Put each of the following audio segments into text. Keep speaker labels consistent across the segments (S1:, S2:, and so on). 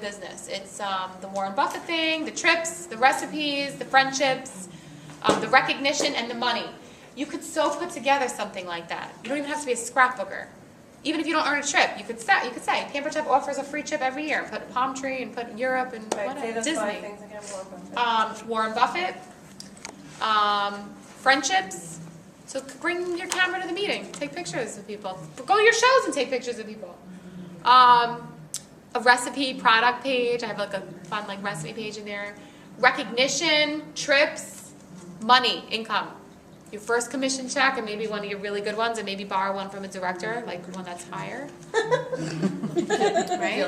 S1: business. It's the Warren Buffett thing, the trips, the recipes, the friendships, the recognition, and the money. You could so put together something like that. You don't even have to be a scrapbooker. Even if you don't earn a trip, you could say Pampered offers a free trip every year. Put palm tree and put Europe and whatever. Disney.
S2: 5 things again,
S1: Warren Buffett. Friendships. So bring your camera to the meeting. Take pictures of people. Go to your shows and take pictures of people. A recipe product page. I have like a fun recipe page in there. Recognition, trips, money, income. Your first commission check and maybe one of your really good ones and maybe borrow one from a director, like one that's higher. Right?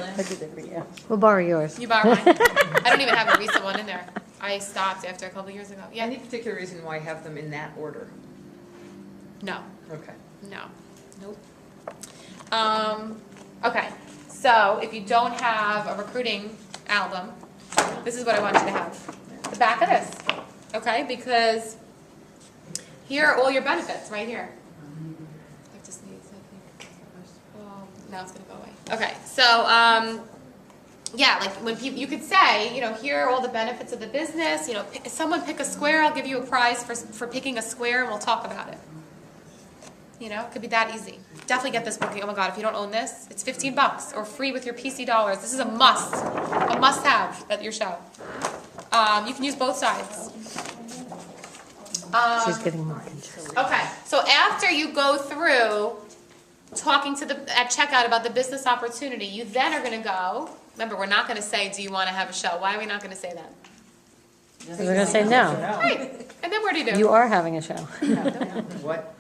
S3: We'll borrow yours.
S1: You borrow mine? I don't even have a recent one in there. I stopped after a couple years ago. Yeah.
S4: Any particular reason why I have them in that order?
S1: No.
S4: Okay.
S1: No. Nope. Okay. So if you don't have a recruiting album, this is what I want you to have. The back of this. Okay? Because here are all your benefits right here. I just need something. Now it's going to go away. Okay. So, yeah, like when people, you could say, here are all the benefits of the business. Someone pick a square, I'll give you a prize for picking a square, and we'll talk about it. It could be that easy. Definitely get this booking. Oh my God, if you don't own this, it's $15 or free with your PC dollars. This is a must-have at your show. You can use both sides.
S3: She's getting more congested.
S1: Okay, so after you go through talking at checkout about the business opportunity, you then are going to go. Remember, we're not going to say, do you want to have a show? Why are we not going to say that?
S3: Because we're going to say no.
S1: Right. And then what do you do?
S3: You are having a show.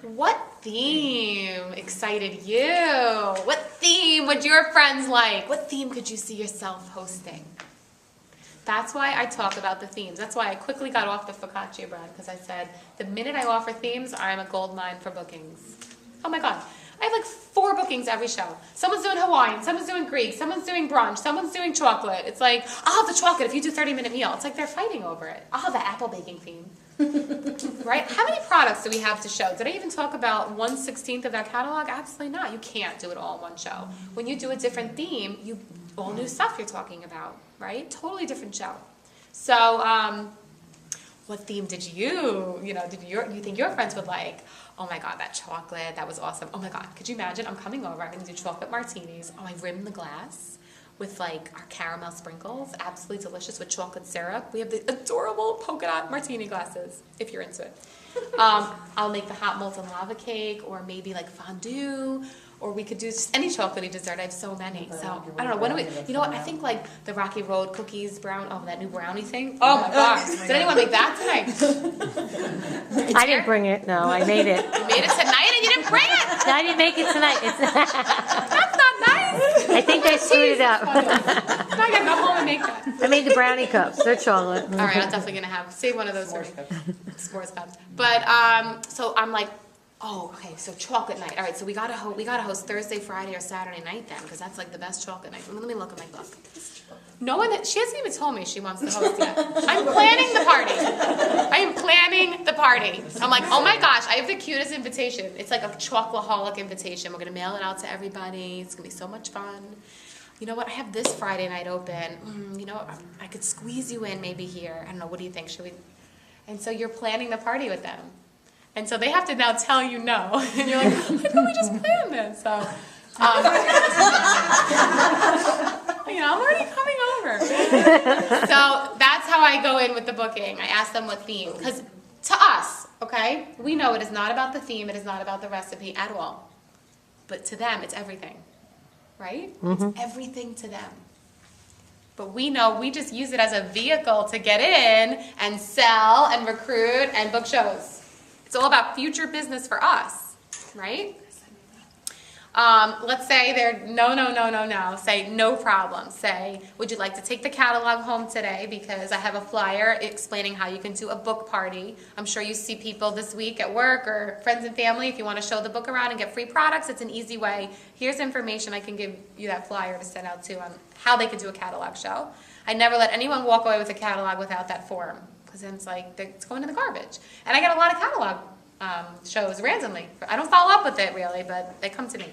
S1: What theme excited you? What theme would your friends like? What theme could you see yourself hosting? That's why I talk about the themes. That's why I quickly got off the focaccia bread, because I said, the minute I offer themes, I'm a gold mine for bookings. Oh my God. I have 4 bookings every show. Someone's doing Hawaiian, someone's doing Greek, someone's doing brunch, someone's doing chocolate. It's like, I'll have the chocolate if you do 30-minute meal. It's like they're fighting over it. I'll have the apple baking theme. Right? How many products do we have to show? Did I even talk about 1/16 of that catalog? Absolutely not. You can't do it all in one show. When you do a different theme, all new stuff you're talking about, right? Totally different show. So, what theme did you think your friends would like? Oh my God, that chocolate, that was awesome. Oh my God, could you imagine? I'm coming over, I'm gonna do chocolate martinis. Oh, I rimmed the glass with our caramel sprinkles, absolutely delicious with chocolate syrup. We have the adorable polka dot martini glasses, if you're into it. I'll make the hot molten lava cake, or maybe fondue, or we could do just any chocolatey dessert. I have so many. So I don't know. When do we? You know what? I think the Rocky Road cookies, that new brownie thing. Oh my God! Did anyone make that tonight?
S3: I didn't bring it. No, I made it.
S1: You made it tonight and you didn't bring it.
S3: No, I didn't make it tonight.
S1: That's not nice.
S3: I think I screwed it up.
S1: Now I gotta go home and make that.
S3: I made the brownie cups. They're chocolate.
S1: All right, I'm definitely gonna save one of those for s'mores cups. But so I'm like, oh, okay, so chocolate night. All right, so we gotta host Thursday, Friday, or Saturday night then, because that's the best chocolate night. Let me look at my book. She hasn't even told me she wants to host yet. I'm planning the party. I am planning the party. I'm like, oh my gosh, I have the cutest invitation. It's like a chocoholic invitation. We're gonna mail it out to everybody. It's gonna be so much fun. You know what? I have this Friday night open. I could squeeze you in maybe here. I don't know. What do you think? Should we? And so you're planning the party with them. And so they have to now tell you no. And you're like, I thought we just planned this. So, I'm already coming over. So that's how I go in with the booking. I ask them what theme. Because to us, okay, we know it is not about the theme. It is not about the recipe at all. But to them, it's everything. Right? Mm-hmm. It's everything to them. But we know we just use it as a vehicle to get in and sell and recruit and book shows. It's all about future business for us, right? Let's say they're no. Say no problem. Say, would you like to take the catalog home today? Because I have a flyer explaining how you can do a book party. I'm sure you see people this week at work or friends and family. If you want to show the book around and get free products, it's an easy way. Here's information. I can give you that flyer to send out to on how they could do a catalog show. I never let anyone walk away with a catalog without that form, because then it's going to the garbage. And I get a lot of catalog shows randomly. I don't follow up with it really, but they come to me.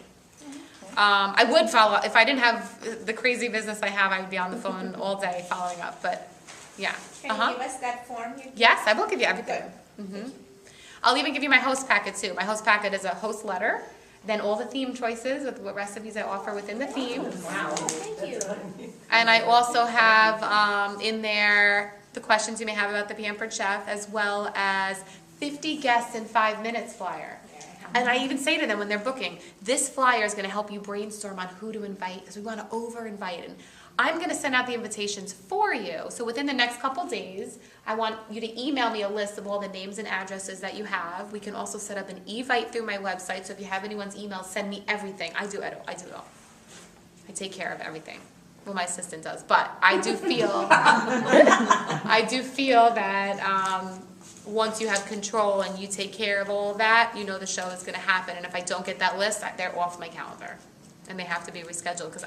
S1: I would follow up. If I didn't have the crazy business I have, I would be on the phone all day following up, but yeah.
S2: Can you give us that form you
S1: Yes, I will give you everything. I'll even give you my host packet too. My host packet is a host letter, then all the theme choices with what recipes I offer within the theme.
S2: Wow, thank you.
S1: And I also have in there the questions you may have about the Pampered Chef, as well as 50 guests in 5 minutes flyer. And I even say to them when they're booking, this flyer is going to help you brainstorm on who to invite, because we want to over-invite. And I'm going to send out the invitations for you. So within the next couple days, I want you to email me a list of all the names and addresses that you have. We can also set up an e-vite through my website. So if you have anyone's email, send me everything. I do it all. I take care of everything. Well, my assistant does, but I do feel, that once you have control and you take care of all of that, you know the show is going to happen. And if I don't get that list, they're off my calendar, and they have to be rescheduled because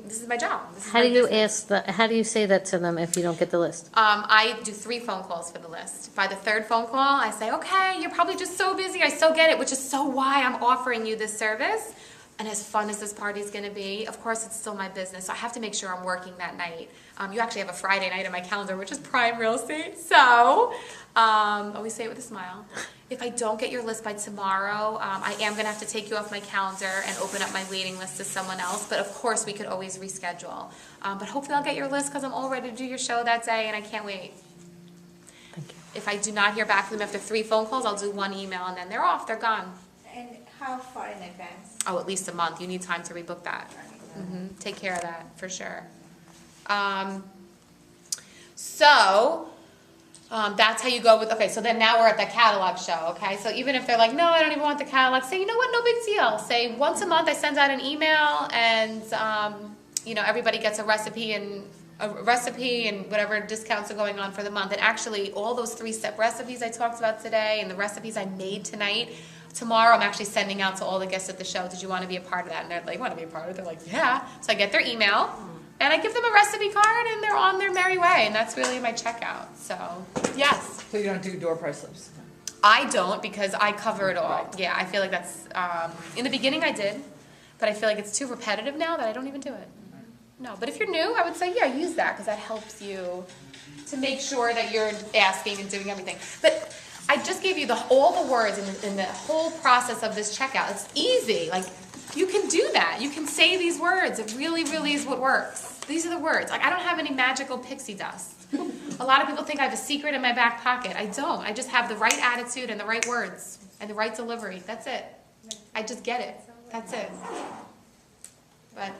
S1: this is my job.
S3: How do you say that to them if you don't get the list?
S1: I do 3 phone calls for the list. By the 3rd phone call, I say, okay, you're probably just so busy. I so get it, which is so why I'm offering you this service. And as fun as this party is going to be, of course, it's still my business. So I have to make sure I'm working that night. You actually have a Friday night in my calendar, which is prime real estate. So, always say it with a smile. If I don't get your list by tomorrow, I am going to have to take you off my calendar and open up my waiting list to someone else. But of course, we could always reschedule. But hopefully I'll get your list because I'm all ready to do your show that day and I can't wait.
S3: Thank you.
S1: If I do not hear back from them after 3 phone calls, I'll do 1 email and then they're off, they're gone.
S2: And how far in advance?
S1: Oh, at least a month. You need time to rebook that. Take care of that for sure. That's how you go with, okay, so then now we're at the catalog show, okay? So even if they're like, no, I don't even want the catalog, say, you know what, no big deal. Say once a month I send out an email and, everybody gets a recipe and whatever discounts are going on for the month. And actually all those 3-step recipes I talked about today and the recipes I made tonight, tomorrow I'm actually sending out to all the guests at the show, did you want to be a part of that? And they're like, want to be a part of it? They're like, yeah. So I get their email, and I give them a recipe card, and they're on their merry way. And that's really my checkout. So, yes.
S4: So you don't do door price slips?
S1: I don't, because I cover it all. Yeah, I feel like that's, in the beginning I did, but I feel like it's too repetitive now that I don't even do it. No, but if you're new, I would say, yeah, use that, because that helps you to make sure that you're asking and doing everything. But I just gave you all the words in the whole process of this checkout. It's easy. Like, you can do that. You can say these words. It really, really is what works. These are the words. Like, I don't have any magical pixie dust. A lot of people think I have a secret in my back pocket. I don't. I just have the right attitude and the right words and the right delivery. That's it. I just get it. That's it. But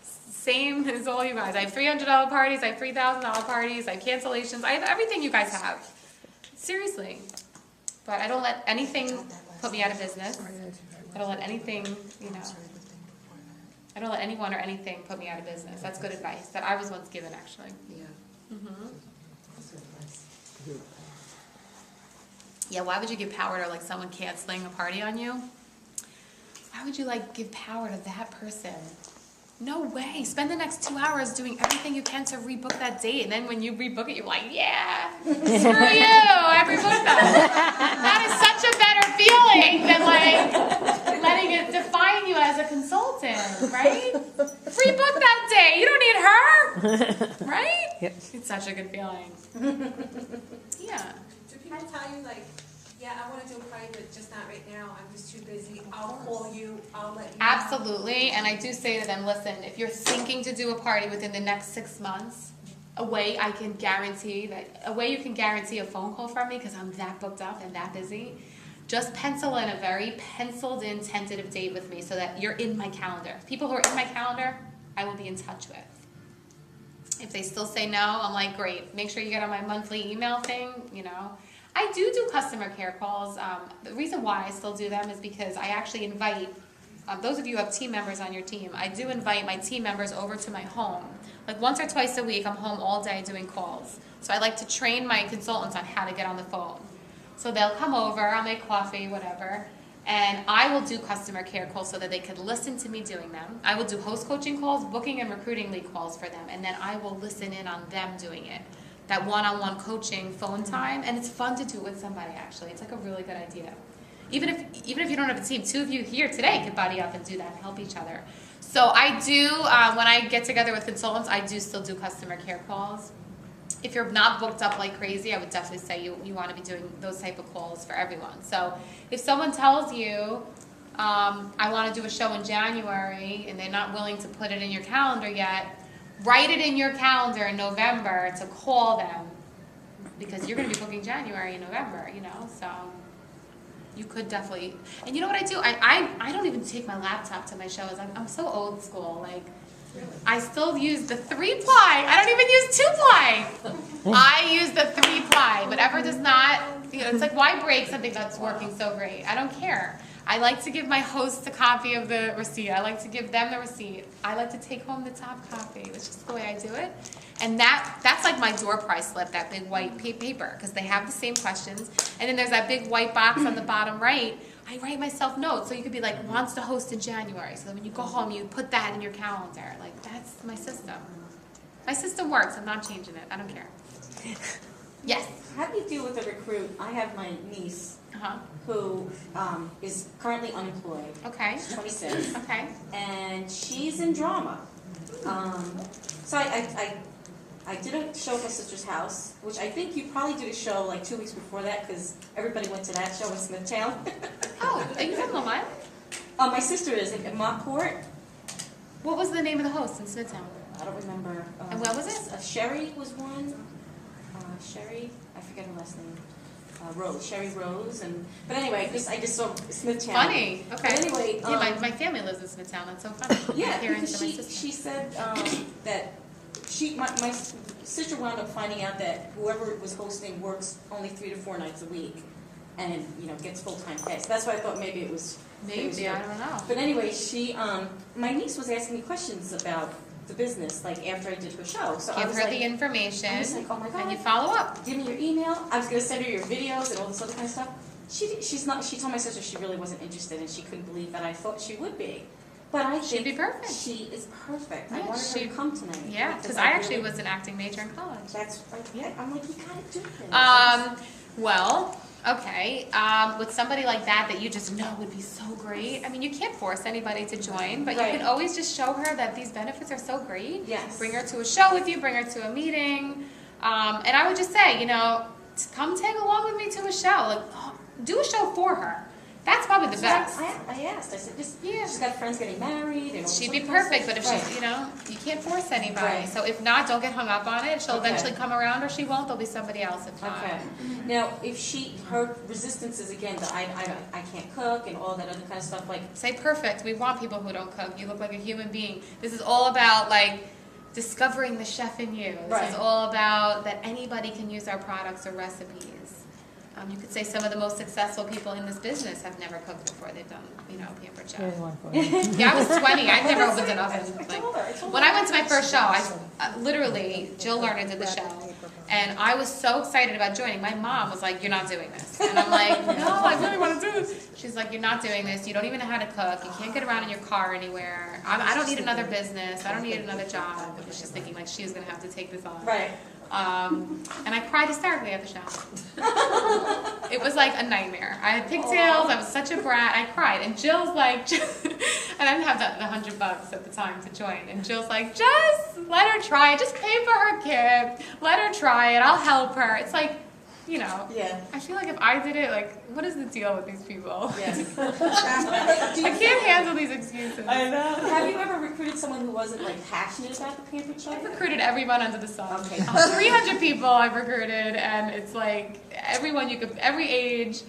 S1: same as all you guys. I have $300 parties. I have $3,000 parties. I have cancellations. I have everything you guys have. Seriously. But I don't let anything put me out of business. I don't let anything, I don't let anyone or anything put me out of business. That's good advice that I was once given, actually. Yeah. Yeah, why would you give power to, someone canceling a party on you? Why would you, give power to that person? No way. Spend the next 2 hours doing everything you can to rebook that date. And then when you rebook it, you're like, yeah, screw you, I rebooked that. That is such a better feeling than, letting it define you as a consultant, right? Rebook that day. You don't need her, right?
S3: Yep.
S1: It's such a good feeling. Yeah.
S5: Do people tell you, yeah, I want to do a party, but just not right now. I'm just too busy. I'll call you. I'll let you know.
S1: Absolutely, and I do say to them, listen, if you're thinking to do a party within the next 6 months, a way you can guarantee a phone call from me, because I'm that booked up and that busy, just pencil in a very penciled in tentative date with me so that you're in my calendar. People who are in my calendar, I will be in touch with. If they still say no, I'm like, great, make sure you get on my monthly email thing, I do customer care calls. The reason why I still do them is because I actually invite, those of you who have team members on your team, I do invite my team members over to my home. Once or twice a week, I'm home all day doing calls. So I like to train my consultants on how to get on the phone. So they'll come over, I'll make coffee, whatever, and I will do customer care calls so that they can listen to me doing them. I will do host coaching calls, booking and recruiting lead calls for them, and then I will listen in on them doing it. That one-on-one coaching phone time, and it's fun to do it with somebody, actually. It's a really good idea. Even if you don't have a team, two of you here today could buddy up and do that and help each other. So I do, when I get together with consultants, I do still do customer care calls. If you're not booked up like crazy, I would definitely say you want to be doing those type of calls for everyone. So if someone tells you, I want to do a show in January, and they're not willing to put it in your calendar yet, write it in your calendar in November to call them, because you're going to be booking January and November, you know, so you could definitely. And you know what I do? I don't even take my laptop to my shows. I'm so old school. Like, I still use the 3-ply. I don't even use 2-ply. I use the 3-ply. Whatever does not, you know, it's like, why break something that's working so great? I don't care. I like to give my host a copy of the receipt. I like to give them the receipt. I like to take home the top copy. That's just the way I do it. And that's like my door prize slip, that big white paper, because they have the same questions. And then there's that big white box on the bottom right. I write myself notes, so you could be like, wants to host in January. So when you go home, you put that in your calendar. Like, that's my system. My system works. I'm not changing it. I don't care. Yes.
S6: How do you deal with a recruit? I have my niece who is currently unemployed.
S1: Okay.
S6: She's 26.
S1: Okay.
S6: And she's in drama. So I did a show at my sister's house, which I think you probably did a show like 2 weeks before that, because everybody went to that show in Smithtown.
S1: Oh, are you from Lamont?
S6: My sister is in Montport.
S1: What was the name of the host in Smithtown?
S6: I don't remember.
S1: And what was it?
S6: Sherry was one. Sherry, I forget her last name. Rose, Sherry Rose, but anyway, I just saw Smithtown.
S1: Funny. Okay.
S6: But anyway,
S1: yeah, my family lives in Smithtown. That's so funny.
S6: yeah,
S1: My parents
S6: because
S1: and my sister.
S6: she said that my sister wound up finding out that whoever was hosting works only 3 to 4 nights a week, and gets full-time pay. So that's why I thought maybe it was.
S1: Maybe, I don't know.
S6: But anyway, my niece was asking me questions about the business, like after I did her show. So
S1: Give her the information,
S6: I was like, oh my God.
S1: and you follow up.
S6: Give me your email. I was going to send her your videos and all this other kind of stuff. She told my sister she really wasn't interested, and she couldn't believe that I thought she would be. But I
S1: She'd be
S6: think
S1: perfect.
S6: she is perfect.
S1: Yeah,
S6: I wanted her to come tonight.
S1: Yeah, because I actually was an acting major in college.
S6: That's right. Yeah. I'm like, you gotta do this.
S1: Well, okay. With somebody like that you just know would be so great. I mean, you can't force anybody to join, but
S6: Right.
S1: you can always just show her that these benefits are so great.
S6: Yes.
S1: Bring her to a show with you, bring her to a meeting. And I would just say, come tag along with me to a show. Like, do a show for her. That's probably the
S6: So
S1: best.
S6: I asked. I said,
S1: Yeah.
S6: she's got friends getting married. And all
S1: She'd
S6: this
S1: be
S6: other kind of
S1: perfect, but if
S6: stuff.
S1: she's, you can't force anybody.
S6: Right.
S1: So if not, don't get hung up on it. She'll
S6: Okay.
S1: eventually come around, or she won't. There'll be somebody else if not.
S6: Okay. Now, if her resistance is again that I can't cook and all that other kind of stuff, like.
S1: Say perfect. We want people who don't cook. You look like a human being. This is all about discovering the chef in you. This
S6: Right.
S1: is all about that anybody can use our products or recipes. You could say some of the most successful people in this business have never cooked before they've done, Pampered Chef.
S3: Here's one for you.
S1: Yeah, I was 20. I never opened an oven.
S6: I told her.
S1: When I went to my first show, literally, Jill Lerner did the show, and I was so excited about joining. My mom was like, "You're not doing this," and I'm like, "No, I really want to do this." She's like, "You're not doing this. You don't even know how to cook. You can't get around in your car anywhere. I don't need another business. I don't need another job." I was just thinking she was gonna have to take this on.
S6: Right.
S1: And I cried hysterically at the show. It was like a nightmare. I had pigtails. I was such a brat. I cried. And Jill's like, and I didn't have the $100 at the time to join. And Jill's like, just let her try it. Just pay for her kit. Let her try it. I'll help her. It's like,
S6: Yeah.
S1: I feel like if I did it, what is the deal with these people?
S6: Yes.
S1: I can't handle these excuses.
S6: I know. Have you ever recruited someone who wasn't passionate about the Pampered Chef?
S1: I've recruited everyone under the sun.
S6: Okay.
S1: 300 people I've recruited, and it's every age.